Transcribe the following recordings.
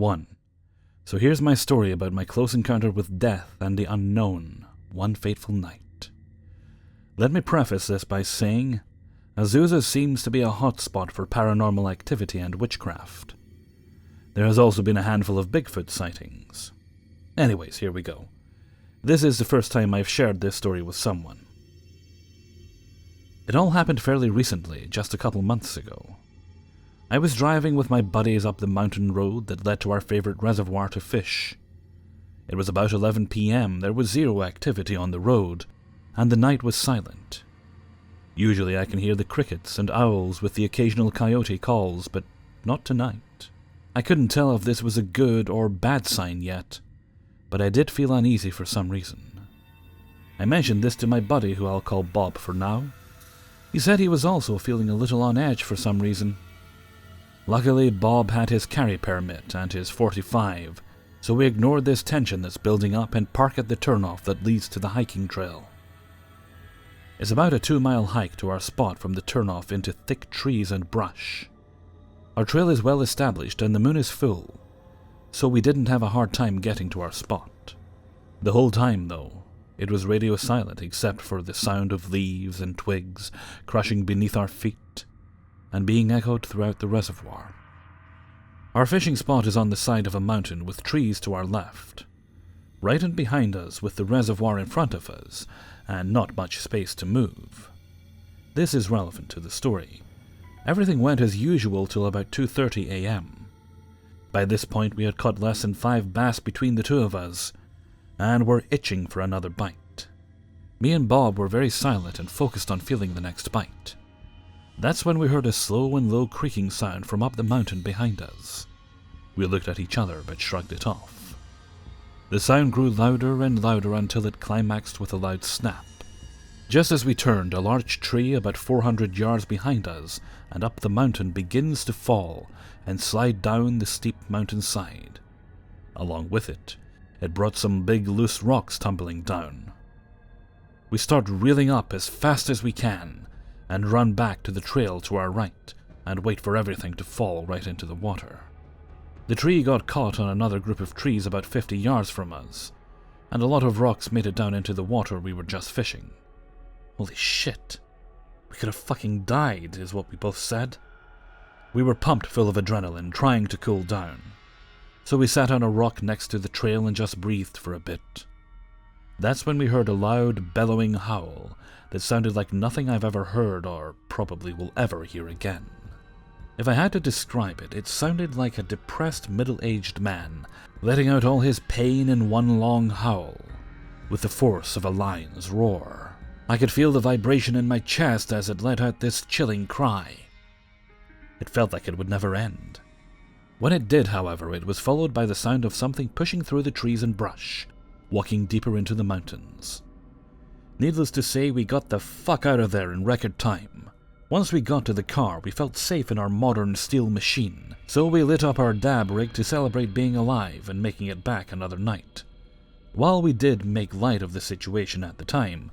1. So here's my story about my close encounter with death and the unknown, one fateful night. Let me preface this by saying, Azusa seems to be a hotspot for paranormal activity and witchcraft. There has also been a handful of Bigfoot sightings. Anyways, here we go. This is the first time I've shared this story with someone. It all happened fairly recently, just a couple months ago. I was driving with my buddies up the mountain road that led to our favorite reservoir to fish. It was about 11 p.m, there was zero activity on the road, and the night was silent. Usually I can hear the crickets and owls with the occasional coyote calls, but not tonight. I couldn't tell if this was a good or bad sign yet, but I did feel uneasy for some reason. I mentioned this to my buddy, who I'll call Bob for now. He said he was also feeling a little on edge for some reason. Luckily, Bob had his carry permit and his 45, so we ignored this tension that's building up and parked at the turnoff that leads to the hiking trail. It's about a 2-mile hike to our spot from the turnoff into thick trees and brush. Our trail is well established and the moon is full, so we didn't have a hard time getting to our spot. The whole time, though, it was radio silent except for the sound of leaves and twigs crushing beneath our feet and being echoed throughout the reservoir. Our fishing spot is on the side of a mountain with trees to our left, right in behind us with the reservoir in front of us, and not much space to move. This is relevant to the story. Everything went as usual till about 2:30 a.m. By this point we had caught less than 5 bass between the two of us, and were itching for another bite. Me and Bob were very silent and focused on feeling the next bite. That's when we heard a slow and low creaking sound from up the mountain behind us. We looked at each other but shrugged it off. The sound grew louder and louder until it climaxed with a loud snap. Just as we turned, a large tree about 400 yards behind us and up the mountain begins to fall and slide down the steep mountainside. Along with it, it brought some big loose rocks tumbling down. We start reeling up as fast as we can and run back to the trail to our right and wait for everything to fall right into the water. The tree got caught on another group of trees about 50 yards from us, and a lot of rocks made it down into the water we were just fishing. Holy shit. We could have fucking died, is what we both said. We were pumped full of adrenaline, trying to cool down. So we sat on a rock next to the trail and just breathed for a bit. That's when we heard a loud, bellowing howl that sounded like nothing I've ever heard or probably will ever hear again. If I had to describe it, it sounded like a depressed middle-aged man letting out all his pain in one long howl, with the force of a lion's roar. I could feel the vibration in my chest as it let out this chilling cry. It felt like it would never end. When it did, however, it was followed by the sound of something pushing through the trees and brush, walking deeper into the mountains. Needless to say, we got the fuck out of there in record time. Once we got to the car, we felt safe in our modern steel machine, so we lit up our dab rig to celebrate being alive and making it back another night. While we did make light of the situation at the time,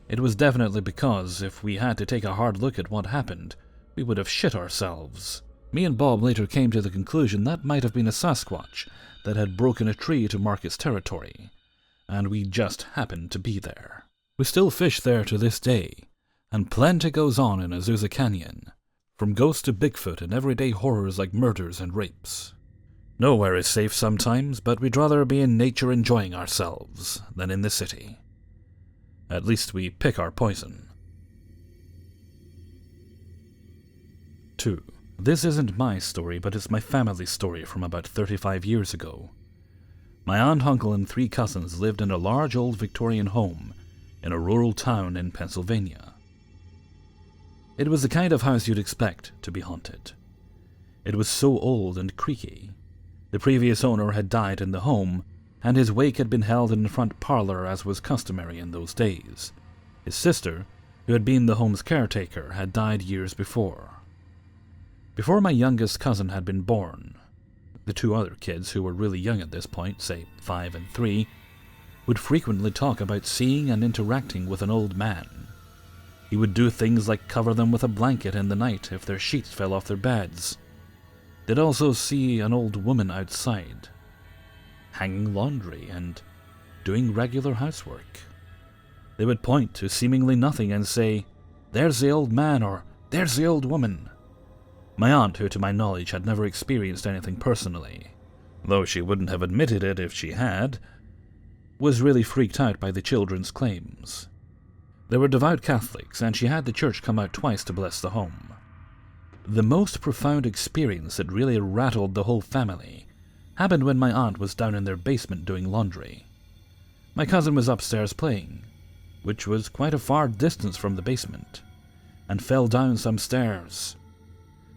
it was definitely because if we had to take a hard look at what happened, we would have shit ourselves. Me and Bob later came to the conclusion that might have been a Sasquatch that had broken a tree to mark its territory, and we just happened to be there. We still fish there to this day, and plenty goes on in Azusa Canyon, from ghosts to Bigfoot and everyday horrors like murders and rapes. Nowhere is safe sometimes, but we'd rather be in nature enjoying ourselves than in the city. At least we pick our poison. 2. This isn't my story, but it's my family's story from about 35 years ago. My aunt, uncle, and 3 cousins lived in a large old Victorian home in a rural town in Pennsylvania. It was the kind of house you'd expect to be haunted. It was so old and creaky. The previous owner had died in the home, and his wake had been held in the front parlor as was customary in those days. His sister, who had been the home's caretaker, had died years before. Before my youngest cousin had been born, the 2 other kids, who were really young at this point, say 5 and 3, would frequently talk about seeing and interacting with an old man. He would do things like cover them with a blanket in the night if their sheets fell off their beds. They'd also see an old woman outside, hanging laundry and doing regular housework. They would point to seemingly nothing and say, "There's the old man," or "There's the old woman." My aunt, who to my knowledge had never experienced anything personally, though she wouldn't have admitted it if she had, was really freaked out by the children's claims. They were devout Catholics, and she had the church come out twice to bless the home. The most profound experience that really rattled the whole family happened when my aunt was down in their basement doing laundry. My cousin was upstairs playing, which was quite a far distance from the basement, and fell down some stairs.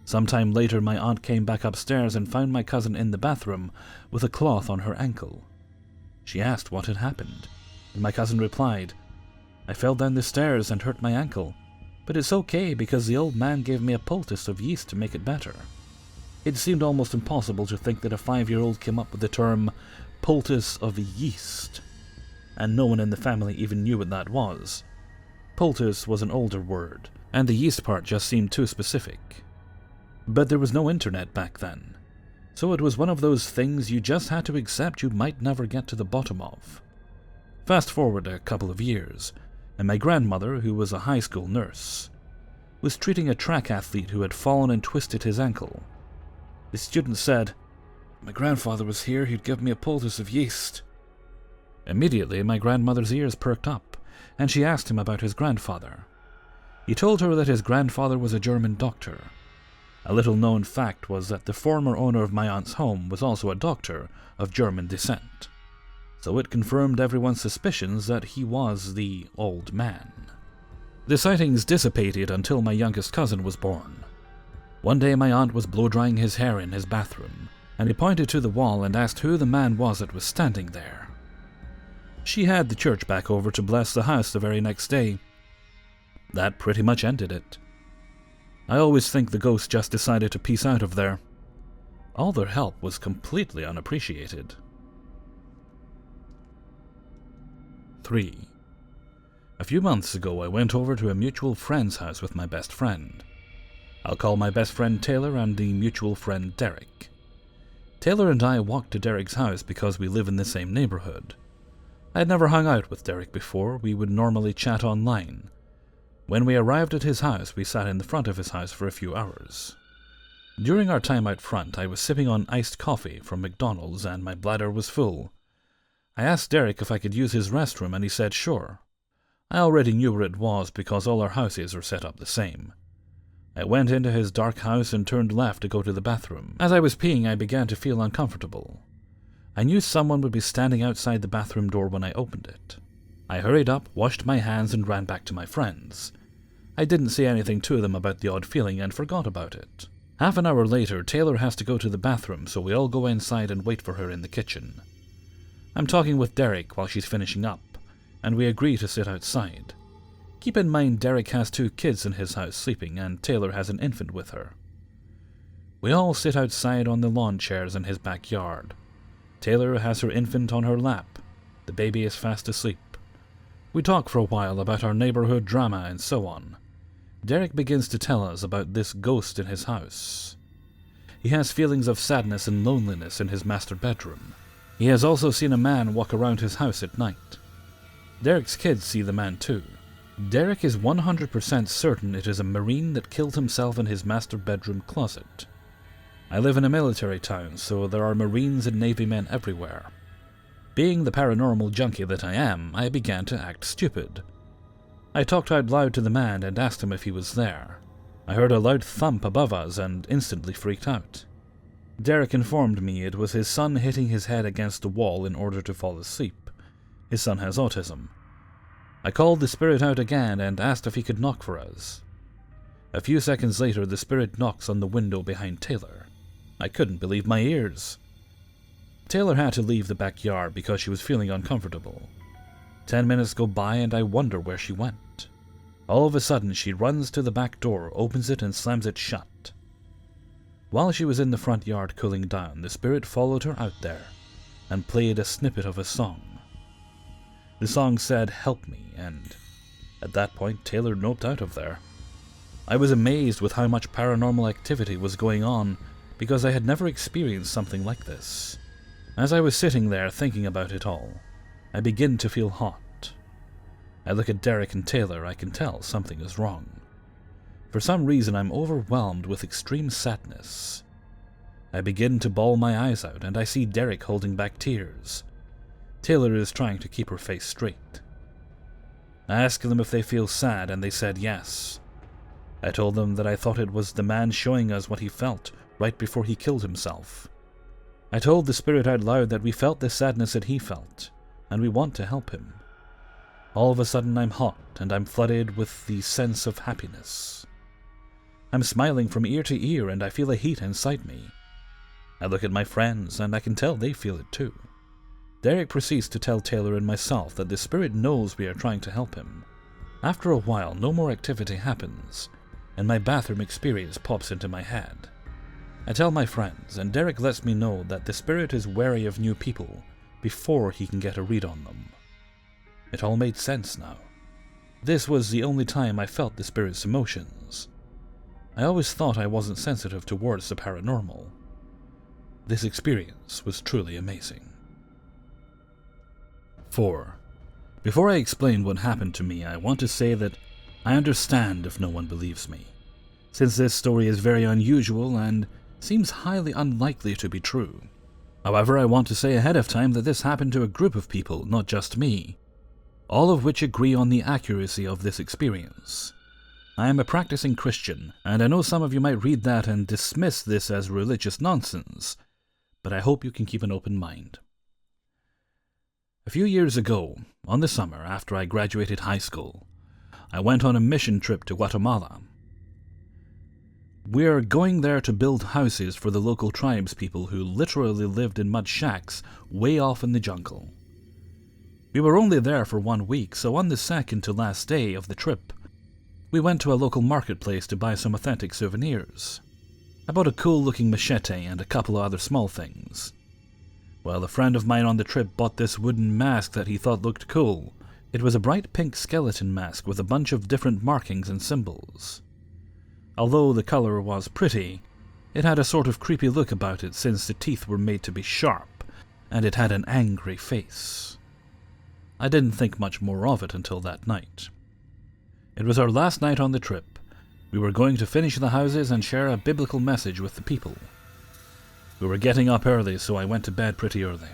Sometime later, my aunt came back upstairs and found my cousin in the bathroom with a cloth on her ankle. She asked what had happened, and my cousin replied, "I fell down the stairs and hurt my ankle, but it's okay because the old man gave me a poultice of yeast to make it better." It seemed almost impossible to think that a 5-year-old came up with the term poultice of yeast, and no one in the family even knew what that was. Poultice was an older word, and the yeast part just seemed too specific. But there was no internet back then, so it was one of those things you just had to accept you might never get to the bottom of. Fast forward a couple of years, and my grandmother, who was a high school nurse, was treating a track athlete who had fallen and twisted his ankle. The student said, "My grandfather was here, he'd give me a poultice of yeast." Immediately, my grandmother's ears perked up, and she asked him about his grandfather. He told her that his grandfather was a German doctor. A little-known fact was that the former owner of my aunt's home was also a doctor of German descent, so it confirmed everyone's suspicions that he was the old man. The sightings dissipated until my youngest cousin was born. One day my aunt was blow-drying his hair in his bathroom, and he pointed to the wall and asked who the man was that was standing there. She had the church back over to bless the house the very next day. That pretty much ended it. I always think the ghost just decided to peace out of there. All their help was completely unappreciated. 3. A few months ago, I went over to a mutual friend's house with my best friend. I'll call my best friend Taylor and the mutual friend Derek. Taylor and I walked to Derek's house because we live in the same neighborhood. I had never hung out with Derek before, we would normally chat online. When we arrived at his house, we sat in the front of his house for a few hours. During our time out front, I was sipping on iced coffee from McDonald's and my bladder was full. I asked Derek if I could use his restroom and he said sure. I already knew where it was because all our houses were set up the same. I went into his dark house and turned left to go to the bathroom. As I was peeing, I began to feel uncomfortable. I knew someone would be standing outside the bathroom door when I opened it. I hurried up, washed my hands, and ran back to my friends. I didn't say anything to them about the odd feeling and forgot about it. Half an hour later, Taylor has to go to the bathroom, so we all go inside and wait for her in the kitchen. I'm talking with Derek while she's finishing up, and we agree to sit outside. Keep in mind Derek has 2 kids in his house sleeping, and Taylor has an infant with her. We all sit outside on the lawn chairs in his backyard. Taylor has her infant on her lap. The baby is fast asleep. We talk for a while about our neighborhood drama and so on. Derek begins to tell us about this ghost in his house. He has feelings of sadness and loneliness in his master bedroom. He has also seen a man walk around his house at night. Derek's kids see the man too. Derek is 100% certain it is a Marine that killed himself in his master bedroom closet. I live in a military town, so there are Marines and Navy men everywhere. Being the paranormal junkie that I am, I began to act stupid. I talked out loud to the man and asked him if he was there. I heard a loud thump above us and instantly freaked out. Derek informed me it was his son hitting his head against the wall in order to fall asleep. His son has autism. I called the spirit out again and asked if he could knock for us. A few seconds later, the spirit knocks on the window behind Taylor. I couldn't believe my ears. Taylor had to leave the backyard because she was feeling uncomfortable. 10 minutes go by and I wonder where she went. All of a sudden, she runs to the back door, opens it and slams it shut. While she was in the front yard cooling down, the spirit followed her out there and played a snippet of a song. The song said, "Help me," and at that point Taylor noped out of there. I was amazed with how much paranormal activity was going on because I had never experienced something like this. As I was sitting there thinking about it all, I begin to feel hot. I look at Derek and Taylor. I can tell something is wrong. For some reason, I'm overwhelmed with extreme sadness. I begin to bawl my eyes out, and I see Derek holding back tears. Taylor is trying to keep her face straight. I asked them if they feel sad, and they said yes. I told them that I thought it was the man showing us what he felt right before he killed himself. I told the spirit out loud that we felt the sadness that he felt, and we want to help him. All of a sudden I'm hot, and I'm flooded with the sense of happiness. I'm smiling from ear to ear, and I feel a heat inside me. I look at my friends, and I can tell they feel it too. Derek proceeds to tell Taylor and myself that the spirit knows we are trying to help him. After a while, no more activity happens, and my bathroom experience pops into my head. I tell my friends, and Derek lets me know that the spirit is wary of new people before he can get a read on them. It all made sense now. This was the only time I felt the spirit's emotions. I always thought I wasn't sensitive towards the paranormal. This experience was truly amazing. 4. Before I explain what happened to me, I want to say that I understand if no one believes me, since this story is very unusual and seems highly unlikely to be true. However, I want to say ahead of time that this happened to a group of people, not just me, all of which agree on the accuracy of this experience. I am a practicing Christian, and I know some of you might read that and dismiss this as religious nonsense, but I hope you can keep an open mind. A few years ago, on the summer after I graduated high school, I went on a mission trip to Guatemala. We are going there to build houses for the local tribes people who literally lived in mud shacks way off in the jungle. We were only there for 1 week, so on the second to last day of the trip, we went to a local marketplace to buy some authentic souvenirs. I bought a cool-looking machete and a couple of other small things. Well, a friend of mine on the trip bought this wooden mask that he thought looked cool. It was a bright pink skeleton mask with a bunch of different markings and symbols. Although the color was pretty, it had a sort of creepy look about it since the teeth were made to be sharp, and it had an angry face. I didn't think much more of it until that night. It was our last night on the trip. We were going to finish the houses and share a biblical message with the people. We were getting up early, so I went to bed pretty early.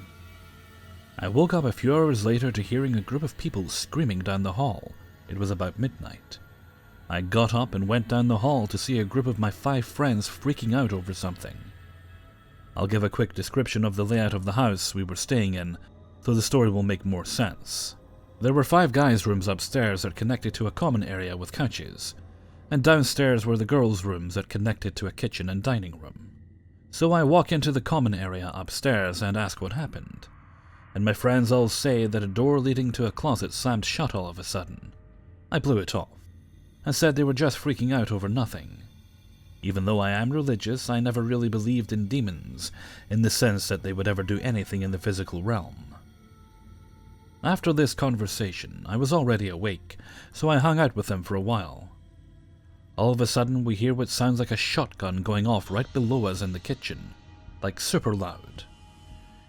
I woke up a few hours later to hearing a group of people screaming down the hall. It was about midnight. I got up and went down the hall to see a group of my 5 friends freaking out over something. I'll give a quick description of the layout of the house we were staying in, so the story will make more sense. There were 5 guys' rooms upstairs that connected to a common area with couches, and downstairs were the girls' rooms that connected to a kitchen and dining room. So I walk into the common area upstairs and ask what happened, and my friends all say that a door leading to a closet slammed shut all of a sudden. I blew it off, and said they were just freaking out over nothing. Even though I am religious, I never really believed in demons, in the sense that they would ever do anything in the physical realm. After this conversation, I was already awake, so I hung out with them for a while. All of a sudden, we hear what sounds like a shotgun going off right below us in the kitchen, like super loud.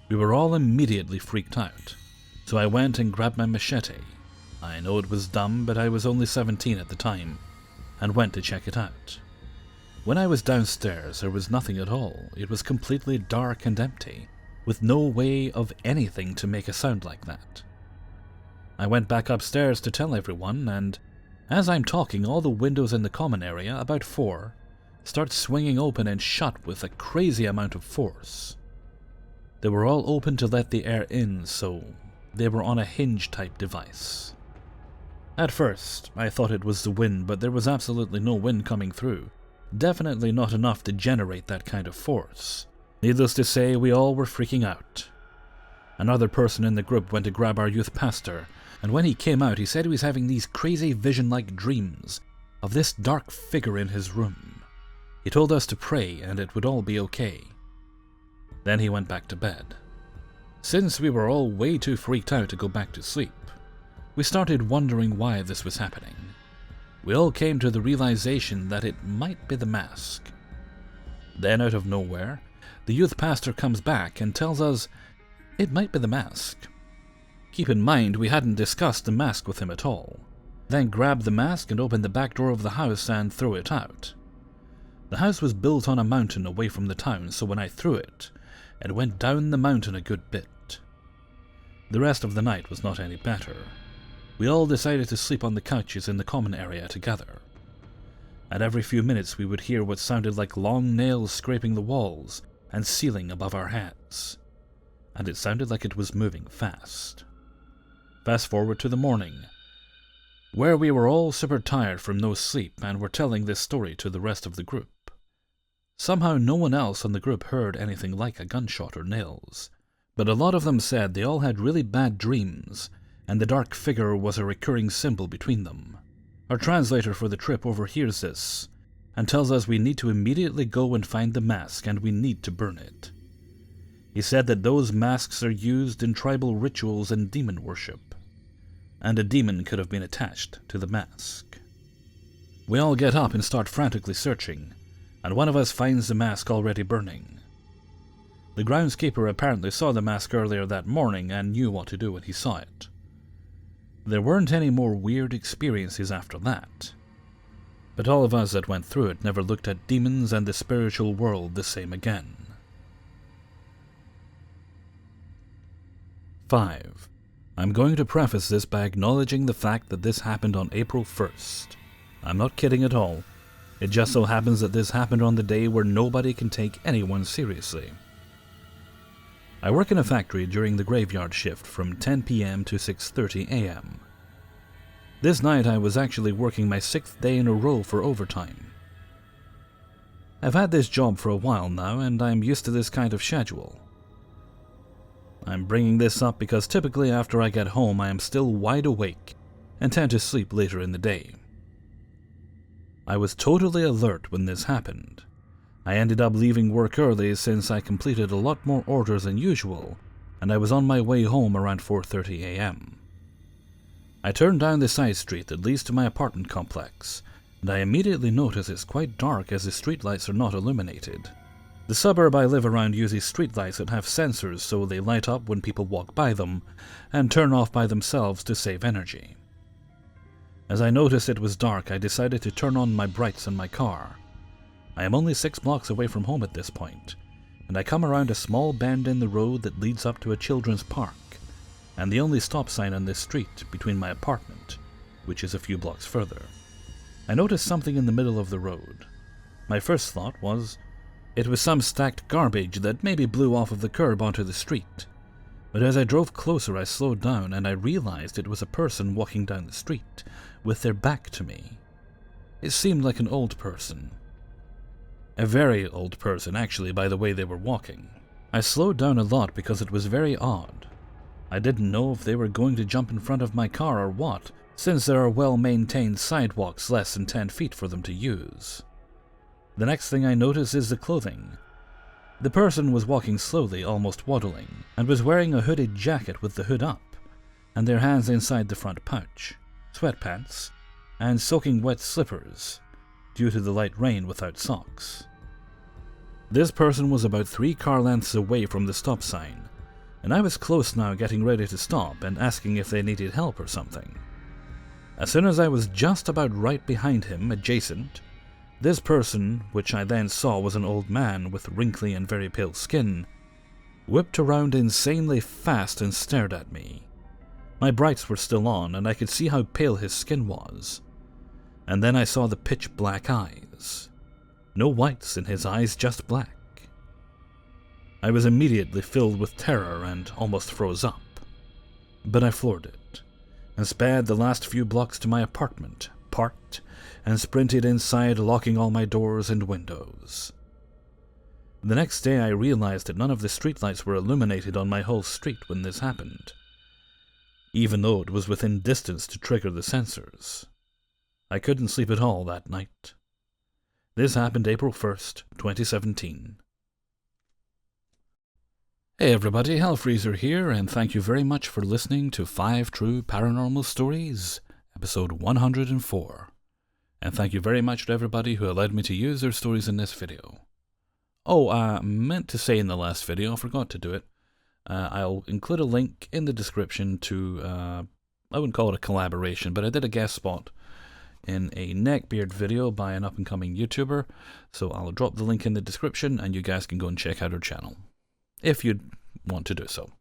We were all immediately freaked out, so I went and grabbed my machete. I know it was dumb, but I was only 17 at the time, and went to check it out. When I was downstairs, there was nothing at all. It was completely dark and empty, with no way of anything to make a sound like that. I went back upstairs to tell everyone, and as I'm talking, all the windows in the common area, about 4, start swinging open and shut with a crazy amount of force. They were all open to let the air in, so they were on a hinge-type device. At first, I thought it was the wind, but there was absolutely no wind coming through. Definitely not enough to generate that kind of force. Needless to say, we all were freaking out. Another person in the group went to grab our youth pastor, and when he came out, he said he was having these crazy vision-like dreams of this dark figure in his room. He told us to pray and it would all be okay. Then he went back to bed. Since we were all way too freaked out to go back to sleep, we started wondering why this was happening. We all came to the realization that it might be the mask. Then, out of nowhere, the youth pastor comes back and tells us it might be the mask. Keep in mind, we hadn't discussed the mask with him at all. Then grabbed the mask and opened the back door of the house and threw it out. The house was built on a mountain away from the town, so when I threw it, it went down the mountain a good bit. The rest of the night was not any better. We all decided to sleep on the couches in the common area together. At every few minutes we would hear what sounded like long nails scraping the walls and ceiling above our heads, and it sounded like it was moving fast. Fast forward to the morning, where we were all super tired from no sleep and were telling this story to the rest of the group. Somehow no one else in the group heard anything like a gunshot or nails, but a lot of them said they all had really bad dreams, and the dark figure was a recurring symbol between them. Our translator for the trip overhears this, and tells us we need to immediately go and find the mask and we need to burn it. He said that those masks are used in tribal rituals and demon worship, and a demon could have been attached to the mask. We all get up and start frantically searching, and one of us finds the mask already burning. The groundskeeper apparently saw the mask earlier that morning and knew what to do when he saw it. There weren't any more weird experiences after that, but all of us that went through it never looked at demons and the spiritual world the same again. 5. I'm going to preface this by acknowledging the fact that this happened on April 1st. I'm not kidding at all. It just so happens that this happened on the day where nobody can take anyone seriously. I work in a factory during the graveyard shift from 10 p.m. to 6:30 a.m. This night I was actually working my 6th day in a row for overtime. I've had this job for a while now and I'm used to this kind of schedule. I'm bringing this up because typically after I get home I am still wide awake and tend to sleep later in the day. I was totally alert when this happened. I ended up leaving work early since I completed a lot more orders than usual, and I was on my way home around 4:30 a.m. I turned down the side street that leads to my apartment complex, and I immediately notice it's quite dark as the streetlights are not illuminated. The suburb I live around uses streetlights that have sensors so they light up when people walk by them and turn off by themselves to save energy. As I noticed it was dark, I decided to turn on my brights in my car. I am only 6 blocks away from home at this point, and I come around a small bend in the road that leads up to a children's park, and the only stop sign on this street between my apartment, which is a few blocks further. I noticed something in the middle of the road. My first thought was, it was some stacked garbage that maybe blew off of the curb onto the street, but as I drove closer I slowed down and I realized it was a person walking down the street, with their back to me. It seemed like an old person. A very old person, actually, by the way they were walking. I slowed down a lot because it was very odd. I didn't know if they were going to jump in front of my car or what, since there are well-maintained sidewalks less than 10 feet for them to use. The next thing I notice is the clothing. The person was walking slowly, almost waddling, and was wearing a hooded jacket with the hood up, and their hands inside the front pouch, sweatpants, and soaking wet slippers, due to the light rain without socks. This person was about 3 car lengths away from the stop sign, and I was close now getting ready to stop and asking if they needed help or something. As soon as I was just about right behind him, adjacent, this person, which I then saw was an old man with wrinkly and very pale skin, whipped around insanely fast and stared at me. My brights were still on and I could see how pale his skin was. And then I saw the pitch black eyes. No whites in his eyes, just black. I was immediately filled with terror and almost froze up. But I floored it, and sped the last few blocks to my apartment, parked, and sprinted inside, locking all my doors and windows. The next day I realized that none of the streetlights were illuminated on my whole street when this happened, even though it was within distance to trigger the sensors. I couldn't sleep at all that night. This happened April 1st, 2017. Hey everybody, Hellfreezer here, and thank you very much for listening to 5 True Paranormal Stories, episode 104. And thank you very much to everybody who allowed me to use their stories in this video. Oh, I meant to say in the last video, I forgot to do it. I'll include a link in the description to, I wouldn't call it a collaboration, but I did a guest spot in a Neckbeard video by an up-and-coming YouTuber, so I'll drop the link in the description and you guys can go and check out her channel, if you'd want to do so.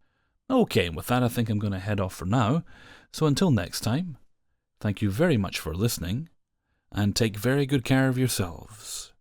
Okay, with that I think I'm going to head off for now, so until next time, thank you very much for listening, and take very good care of yourselves.